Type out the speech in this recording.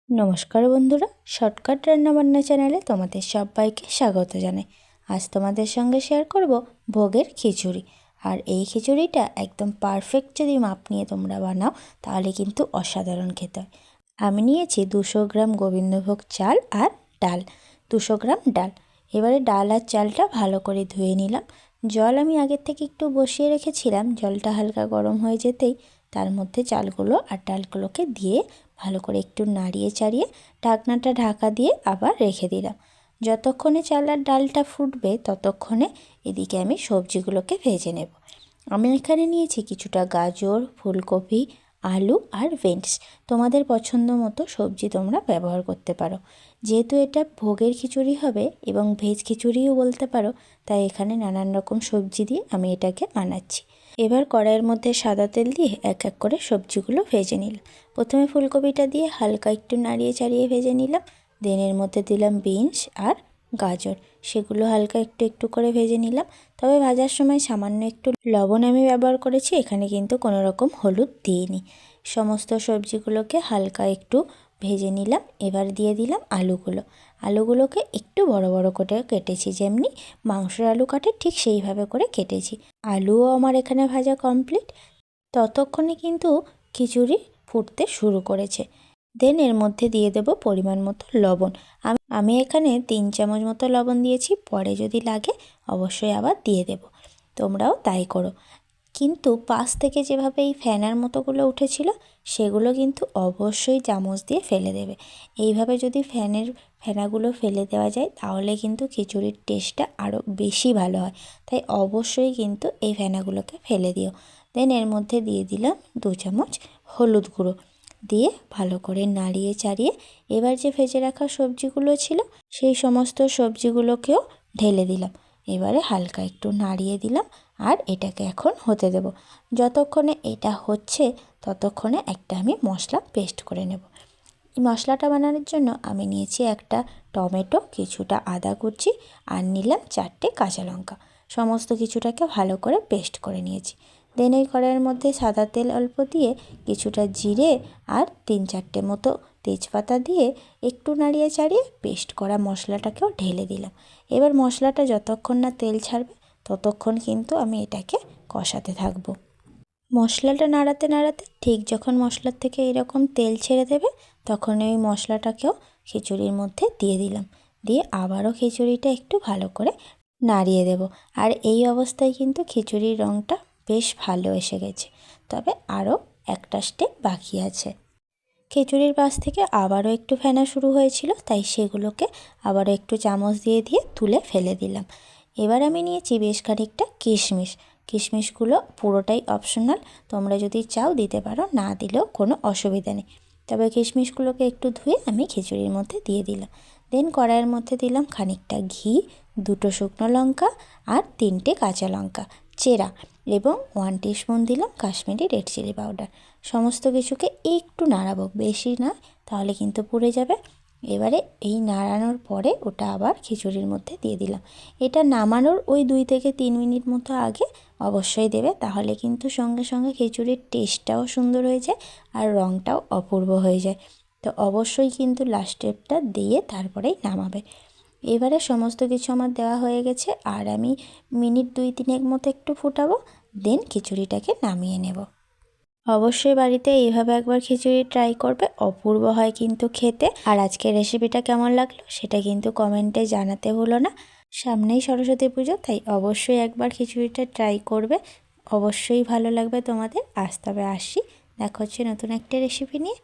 নমস্কার বন্ধুরা, শর্টকাট রান্নাবান্না চ্যানেলে তোমাদের সবাইকে স্বাগত জানাই। আজ তোমাদের সঙ্গে শেয়ার করব ভোগের খিচুড়ি। আর এই খিচুড়িটা একদম পারফেক্ট যদি মাপ নিয়ে তোমরা বানাও তাহলে কিন্তু অসাধারণ খেতে হয়। আমি নিয়েছি 200 গ্রাম গোবিন্দভোগ চাল আর ডাল, 200 গ্রাম ডাল। এবারে ডাল আর চালটা ভালো করে ধুয়ে নিলাম। জল আমি আগের থেকে একটু বসিয়ে রেখেছিলাম। জলটা হালকা গরম হয়ে যেতেই তার মধ্যে চালগুলো আর ডালগুলোকে দিয়ে ভালো করে একটু নাড়িয়ে চাড়িয়ে ঢাকনাটা ঢাকা দিয়ে আবার রেখে দিলাম। যতক্ষণে চাল আর ডালটা ফুটবে ততক্ষণে এদিকে আমি সবজিগুলোকে ভেজে নেব। আমি এখানে নিয়েছি কিছুটা গাজর, ফুলকপি, আলু আর বিনস। তোমাদের পছন্দ মতো সবজি তোমরা ব্যবহার করতে পারো। যেহেতু এটা ভোগের খিচুড়ি হবে এবং ভেজ খিচুড়িও বলতে পারো, তাই এখানে নানান রকম সবজি দিয়ে আমি এটাকে বানাচ্ছি। এবার কড়াইয়ের মধ্যে সাদা তেল দিয়ে এক এক করে সবজিগুলো ভেজে নিলাম। প্রথমে ফুলকপিটা দিয়ে হালকা একটু নাড়িয়ে চাড়িয়ে ভেজে নিলাম। দেন এর মধ্যে দিলাম বিনস আর গাজর, সেগুলো হালকা একটু একটু করে ভেজে নিলাম। তবে ভাজার সময় সামান্য একটু লবণ আমি ব্যবহার করেছি, এখানে কিন্তু কোনো রকম হলুদ দিইনি। সমস্ত সবজিগুলোকে হালকা একটু ভেজে নিলাম। এবার দিয়ে দিলাম আলুগুলোকে একটু বড় বড় করে কেটেছি, যেমনি মাংসের আলু কাটে ঠিক সেইভাবে করে কেটেছি। আলুও আমার এখানে ভাজা কমপ্লিট। ততক্ষণে কিন্তু খিচুড়ি ফুটতে শুরু করেছে। দেন এর মধ্যে দিয়ে দেব পরিমাণ মতো লবণ। আমি এখানে 3 চামচ মতো লবণ দিয়েছি, পরে যদি লাগে অবশ্যই আবার দিয়ে দেব। তোমরাও তাই করো। কিন্তু পাশ থেকে যেভাবে এই ফেনার মতোগুলো উঠেছিল সেগুলো কিন্তু অবশ্যই চামচ দিয়ে ফেলে দেবে। এইভাবে যদি ফেনাগুলো ফেলে দেওয়া যায় তাহলে কিন্তু খিচুড়ির টেস্টটা আরও বেশি ভালো হয়। তাই অবশ্যই কিন্তু এই ফেনাগুলোকে ফেলে দিও। দেন এর মধ্যে দিয়ে দিলাম 2 চামচ হলুদ গুঁড়ো, দিয়ে ভালো করে নাড়িয়ে চাড়িয়ে এবার যে ভেজে রাখা সবজিগুলো ছিল সেই সমস্ত সবজিগুলোকেও ঢেলে দিলাম। এবারে হালকা একটু নাড়িয়ে দিলাম আর এটাকে এখন হতে দেব। যতক্ষণে এটা হচ্ছে ততক্ষণে একটা আমি মশলা পেস্ট করে নেব। এই মশলাটা বানানোর জন্য আমি নিয়েছি একটা টমেটো, কিছুটা আদা কুচি আর নিলাম 4টে কাঁচা লঙ্কা। সমস্ত কিছুটাকে ভালো করে পেস্ট করে নিয়েছি। দেন এই কড়াইয়ের মধ্যে সাদা তেল অল্প দিয়ে কিছুটা জিরে আর 3-4টে মতো তেজপাতা দিয়ে একটু নাড়িয়ে চাড়িয়ে পেস্ট করা মশলাটাকেও ঢেলে দিলাম। এবার মশলাটা যতক্ষণ না তেল ছাড়বে ততক্ষণ কিন্তু আমি এটাকে কষাতে থাকবো। মশলাটা নাড়াতে নাড়াতে ঠিক যখন মশলার থেকে এরকম তেল ছেড়ে দেবে তখন ওই মশলাটাকেও খিচুড়ির মধ্যে দিয়ে দিলাম। দিয়ে আবারও খিচুড়িটা একটু ভালো করে নাড়িয়ে দেব। আর এই অবস্থায় কিন্তু খিচুড়ির রঙটা বেশ ভালো এসে গেছে, তবে আরও একটা স্টেপ বাকি আছে। খিচুড়ির পাশ থেকে আবারও একটু ফেনা শুরু হয়েছিল, তাই সেগুলোকে আবারও একটু চামচ দিয়ে দিয়ে তুলে ফেলে দিলাম। এবার আমি নিয়েছি বেশ খানিকটা কিশমিশ। কিশমিশগুলো পুরোটাই অপশনাল, তোমরা যদি চাও দিতে পারো, না দিলেও কোনো অসুবিধা নেই। তবে কিশমিশগুলোকে একটু ধুয়ে আমি খিচুড়ির মধ্যে দিয়ে দিলাম। দেন কড়াইয়ের মধ্যে দিলাম খানিকটা ঘি, 2টো শুকনো লঙ্কা আর 3টে কাঁচা লঙ্কা চেরা এবং 1 টিস্পুন দিলাম কাশ্মীরি রেড চিলি পাউডার। সমস্ত কিছুকে একটু নাড়াবো, বেশি না, তাহলে কিন্তু পুড়ে যাবে। এবারে এই নাড়ানোর পরে ওটা আবার খিচুড়ির মধ্যে দিয়ে দিলাম। এটা নামানোর ওই 2 থেকে 3 মিনিট মতো আগে অবশ্যই দেবে, তাহলে কিন্তু সঙ্গে সঙ্গে খিচুড়ির টেস্টটাও সুন্দর হয়ে যায় আর রঙটাও অপূর্ব হয়ে যায়। তো অবশ্যই কিন্তু লাস্ট স্টেপটা দিয়ে তারপরেই নামাবে। এবারে সমস্ত কিছু আমার দেওয়া হয়ে গেছে আর আমি মিনিট 2-3 মতো একটু ফুটাবো। দেন খিচুড়িটাকে নামিয়ে নেব। অবশ্যই বাড়িতে এইভাবে একবার খিচুড়ি ট্রাই করবে, অপূর্ব হয় কিন্তু খেতে। আর আজকের রেসিপিটা কেমন লাগলো সেটা কিন্তু কমেন্টে জানাতে ভুলো না। সামনেই সরস্বতী পুজো, তাই অবশ্যই একবার খিচুড়িটা ট্রাই করবে, অবশ্যই ভালো লাগবে তোমাদের। আজ তবে আসি, দেখা হচ্ছে নতুন একটা রেসিপি নিয়ে।